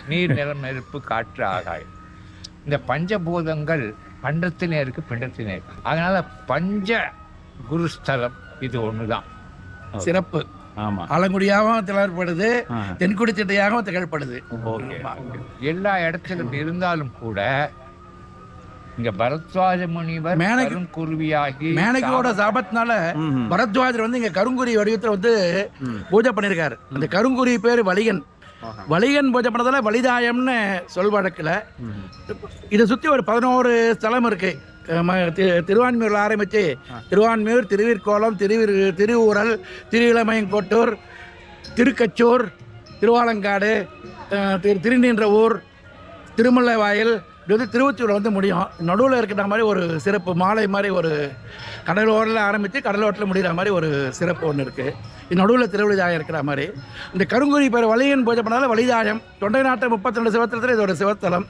நீர், நிலம், நெருப்பு, காற்று, ஆகாயம். இந்த பஞ்சபூதங்கள் பண்டத்திலே இருக்கு, பிண்டத்திலே இருக்கு. அதனால பஞ்ச குருஸ்தலம் இது ஒண்ணுதான் சிறப்பு. ஆமா. ஆலங்குடியாகவும் திகழ்படுது, தென்குடி திட்டையாகவும் திகழ்படுது. எல்லா இடத்திலும் இருந்தாலும் கூட இங்க பரத்வாஜ முனிவர் குருவியாகி மேனகியோட சாபத்தினால பரத்வாஜர் வந்து இங்க கருங்குரி வடிவத்தில் வந்து பூஜை பண்ணியிருக்காரு. அந்த கருங்குரி பேர் வலிகன். வலிகன் பூஜை பண்ணதால வலிதாயம்னு சொல் வழக்கில். இதை சுற்றி ஒரு 11 ஸ்தலம் இருக்கு. திருவான்மியூரில் ஆரம்பித்து திருவான்மியூர், திருவிற்கோலம், திருவூரல், திருவிளமயங்கோட்டூர், திருக்கச்சூர், திருவாலங்காடு, திருநீன்ற ஊர், திருமுல்லைவாயில், இது திருவொற்றியூர் வந்து முடியும். நடுவில் இருக்கிற மாதிரி ஒரு சிறப்பு மாலை மாதிரி ஒரு கடலோரில் ஆரம்பித்து கடலோரத்தில் முடிகிற மாதிரி ஒரு சிறப்பு ஒன்று இருக்குது. இது நடுவில் திருவிழிதாயம் இருக்கிற மாதிரி. இந்த கருங்குரி பேர் வலியன் பூஜை பண்ணாலும் வலிதாயம். தொண்டை நாட்டை 32 சிவத்தலத்தில் இது ஒரு சிவத்தலம்.